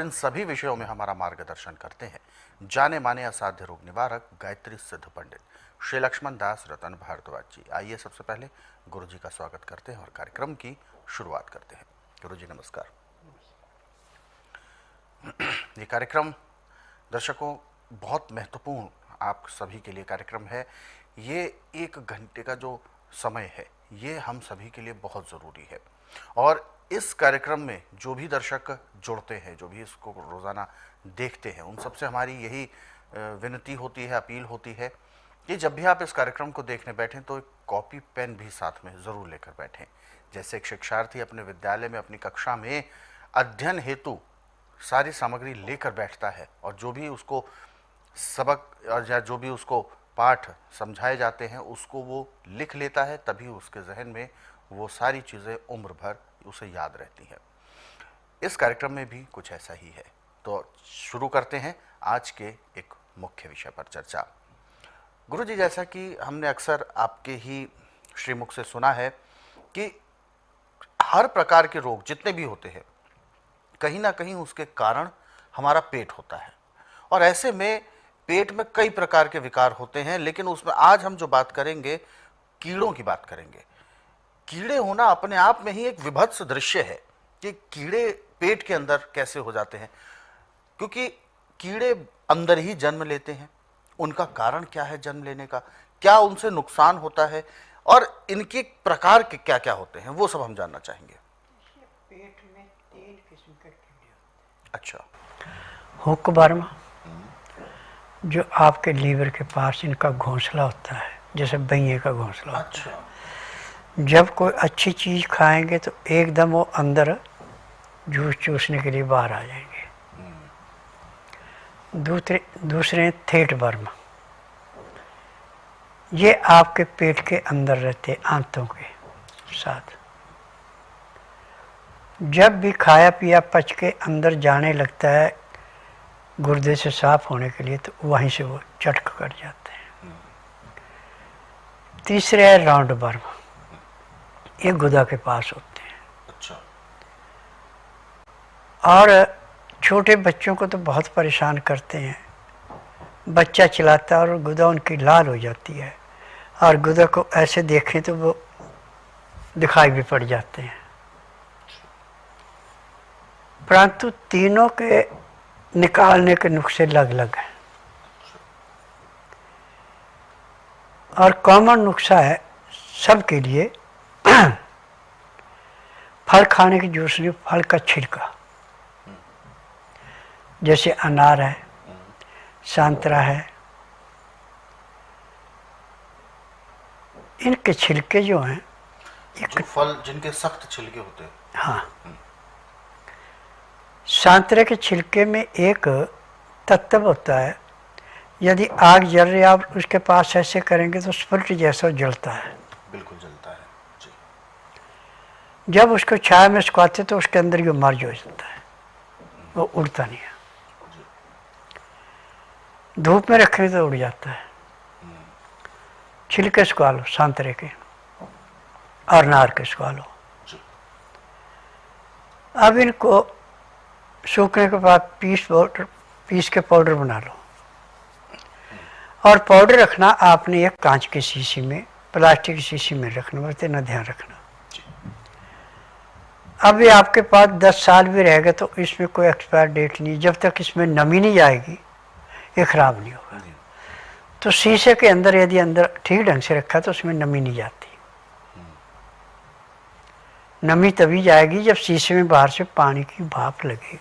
इन सभी विषयों में हमारा मार्गदर्शन करते हैं जाने माने असाध्य रोग निवारक गायत्री सिद्ध पंडित श्री लक्ष्मण दास रतन भारद्वाज जी। आइए सबसे पहले गुरु जी का स्वागत करते हैं और कार्यक्रम की शुरुआत करते हैं। गुरु जी नमस्कार। ये कार्यक्रम दर्शकों बहुत महत्वपूर्ण आप सभी के लिए कार्यक्रम है। ये 1 घंटे का जो समय है ये हम सभी के लिए बहुत ज़रूरी है और इस कार्यक्रम में जो भी दर्शक जुड़ते हैं, जो भी इसको रोज़ाना देखते हैं, उन सबसे हमारी यही विनती होती है, अपील होती है कि जब भी आप इस कार्यक्रम को देखने बैठें तो एक कॉपी पेन भी साथ में ज़रूर लेकर बैठें। जैसे एक शिक्षार्थी अपने विद्यालय में अपनी कक्षा में अध्ययन हेतु सारी सामग्री लेकर बैठता है और जो भी उसको सबक या जो भी उसको पाठ समझाए जाते हैं उसको वो लिख लेता है, तभी उसके जहन में वो सारी चीज़ें उम्र भर उसे याद रहती है। इस कार्यक्रम में भी कुछ ऐसा ही है। तो शुरू करते हैं आज के एक मुख्य विषय पर चर्चा। गुरु जी, जैसा कि हमने अक्सर आपके ही श्रीमुख से सुना है कि हर प्रकार के रोग जितने भी होते हैं कहीं ना कहीं उसके कारण हमारा पेट होता है और ऐसे में पेट में कई प्रकार के विकार होते हैं, लेकिन उसमें आज हम जो बात करेंगे कीड़ों की बात करेंगे। कीड़े होना अपने आप में ही एक विभत्स दृश्य है कि कीड़े पेट के अंदर कैसे हो जाते हैं, क्योंकि कीड़े अंदर ही जन्म लेते हैं। उनका कारण क्या है जन्म लेने का, क्या उनसे नुकसान होता है और इनके प्रकार के क्या क्या होते हैं, वो सब हम जानना चाहेंगे। पेट में 3 किस्म के कीड़े होते हैं। अच्छा। हुकवर्म, जो आपके लीवर के पास इनका घोंसला होता है, जैसे बैये का घोंसला होता है। अच्छा। जब कोई अच्छी चीज़ खाएंगे तो एकदम वो अंदर जूस चूसने के लिए बाहर आ जाएंगे। दूसरे थेट वर्म, ये आपके पेट के अंदर रहते हैं आंतों के साथ। जब भी खाया पिया पच के अंदर जाने लगता है गुर्दे से साफ होने के लिए, तो वहीं से वो चटक कर जाते हैं। तीसरे है राउंड वर्म, ये गुदा के पास होते हैं। अच्छा। और छोटे बच्चों को तो बहुत परेशान करते हैं। बच्चा चिल्लाता है और गुदा उनकी लाल हो जाती है और गुदा को ऐसे देखें तो वो दिखाई भी पड़ जाते हैं। परंतु तीनों के निकालने के नुस्खे अलग अलग हैं और कॉमन नुस्खा है सबके लिए। फल खाने की जरूरत नहीं, फल का छिलका, जैसे अनार है, संतरा है, इनके छिलके जो हैं, जो फल जिनके सख्त छिलके होते हैं। हाँ, संतरे के छिलके में एक तत्व होता है, यदि आग जल रही आप उसके पास ऐसे करेंगे तो स्फुलिट जैसा जलता है। बिल्कुल जलता है जी। जब उसको छाया में सुखाते तो उसके अंदर ये मर्ज हो जाता है, वो उड़ता नहीं है। धूप में रखने तो उड़ जाता है। छिलके सुखा लो संतरे के और नार के सुखा लो। अब इनको सूखने के बाद पीस के पाउडर बना लो और पाउडर रखना आपने एक कांच की शीशी में, प्लास्टिक की शीशी में रखना, बस इतना ध्यान रखना। अब ये आपके पास 10 साल भी रहेगा तो इसमें कोई एक्सपायर डेट नहीं, जब तक इसमें नमी नहीं जाएगी ये खराब नहीं होगा। तो शीशे के अंदर यदि अंदर ठीक ढंग से रखा तो उसमें नमी नहीं जाती। नमी तभी जाएगी जब शीशे में बाहर से पानी की भाप लगेगी।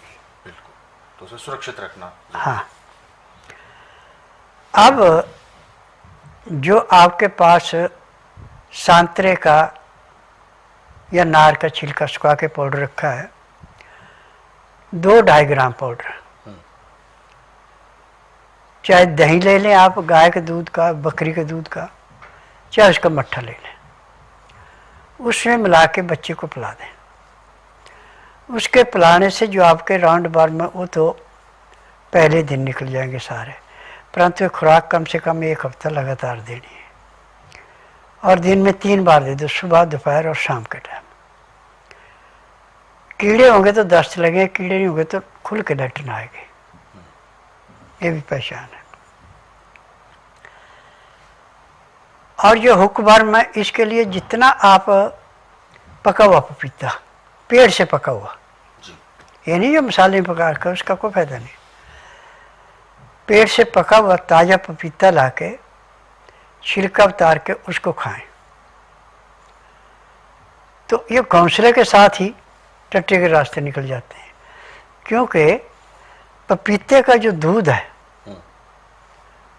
बिल्कुल, तो उसे सुरक्षित रखना। हाँ। अब जो आपके पास संतरे का या नार का छिलका सुखा के पाउडर रखा है, 2-2.5 ग्राम पाउडर, चाहे दही ले लें आप गाय के दूध का, बकरी के दूध का, चाहे उसका मट्ठा ले लें, उसमें मिला के बच्चे को पिला दें। उसके पिलाने से जो आपके राउंड बार में वो तो पहले दिन निकल जाएंगे सारे, परंतु खुराक कम से कम 1 हफ्ता लगातार देनी है और दिन में 3 बार दे दो, सुबह, दोपहर और शाम के टाइम। कीड़े होंगे तो दस्त लगे, कीड़े नहीं होंगे तो खुल के लैट्रिन आएगी, ये भी पहचान है। और जो हुक्म है इसके लिए जितना आप पका हुआ पपीता, पेड़ से पका हुआ, ये नहीं जो मसाले में पका कर, उसका कोई फायदा नहीं। पेड़ से पका हुआ ताज़ा पपीता लाके छिलका उतार के उसको खाएं, तो ये घोंसले के साथ ही टट्टे के रास्ते निकल जाते हैं। क्योंकि पपीते का जो दूध है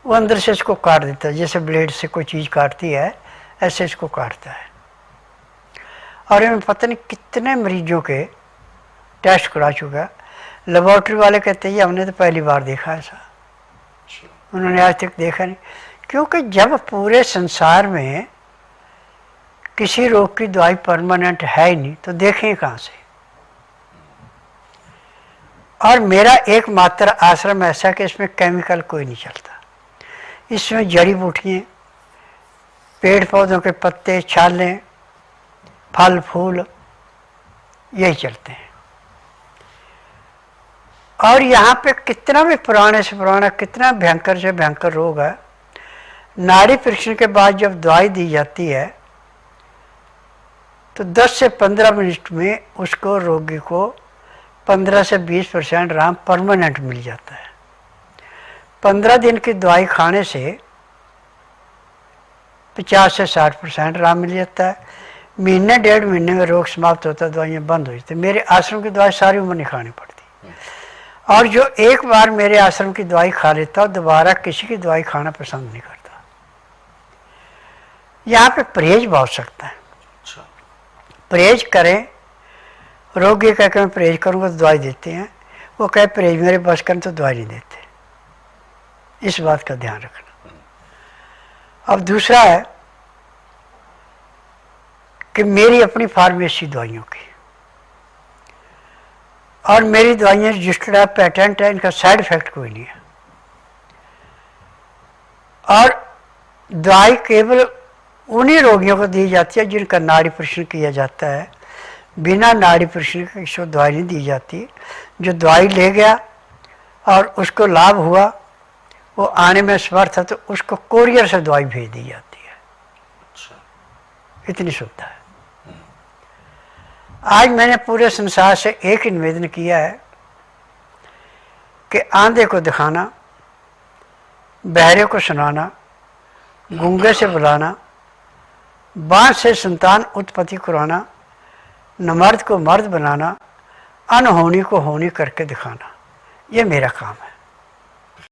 वो अंदर से इसको काट देता है, जैसे ब्लेड से कोई चीज़ काटती है ऐसे इसको काटता है। और इनमें पता नहीं कितने मरीजों के टेस्ट करा चुका है, लेबॉर्ट्री वाले कहते हैं हमने तो पहली बार देखा ऐसा, उन्होंने आज तक देखा नहीं। क्योंकि जब पूरे संसार में किसी रोग की दवाई परमानेंट है ही नहीं तो देखें कहाँ से। और मेरा एकमात्र आश्रम ऐसा कि इसमें केमिकल कोई नहीं चलता, इसमें जड़ी बूटियाँ, पेड़ पौधों के पत्ते, छालें, फल फूल यही चलते हैं। और यहाँ पे कितना भी पुराने से पुराना, कितना भयंकर से भयंकर रोग है, नाड़ी परीक्षण के बाद जब दवाई दी जाती है तो 10 से 15 मिनट में उसको रोगी को 15 से 20% आराम परमानेंट मिल जाता है। 15 दिन की दवाई खाने से 50 से 60% आराम मिल जाता है। महीने डेढ़ महीने में रोग समाप्त होता है, दवाइयाँ बंद हो जाती है। मेरे आश्रम की दवाई सारी उम्र नहीं खानी पड़ती। और जो एक बार मेरे आश्रम की दवाई खा लेता है दोबारा किसी की दवाई खाना पसंद नहीं करता। यहाँ पे परहेज बहुत सकता है। परहेज करें, रोगी कह के मैं परहेज करूँगा तो दवाई देते हैं, वो कहे परहेज मेरे बस करें तो दवाई नहीं देते। इस बात का ध्यान रखना। अब दूसरा है कि मेरी अपनी फार्मेसी दवाइयों की, और मेरी दवाइयाँ रजिस्टर्ड है, पेटेंट है, इनका साइड इफेक्ट कोई नहीं है। और दवाई केवल उन्हीं रोगियों को दी जाती है जिनका नाड़ी परीक्षण किया जाता है। बिना नाड़ी परीक्षण के किसी को दवाई नहीं दी जाती। जो दवाई ले गया और उसको लाभ हुआ, वो आने में समर्थ है, तो उसको कोरियर से दवाई भेज दी जाती है। इतनी सुविधा है। आज मैंने पूरे संसार से एक ही निवेदन किया है कि आंधे को दिखाना, बहरे को सुनाना, गूंगे से बुलाना, बांझ से संतान उत्पत्ति कराना, न मर्द को मर्द बनाना, अनहोनी को होनी करके दिखाना, ये मेरा काम है।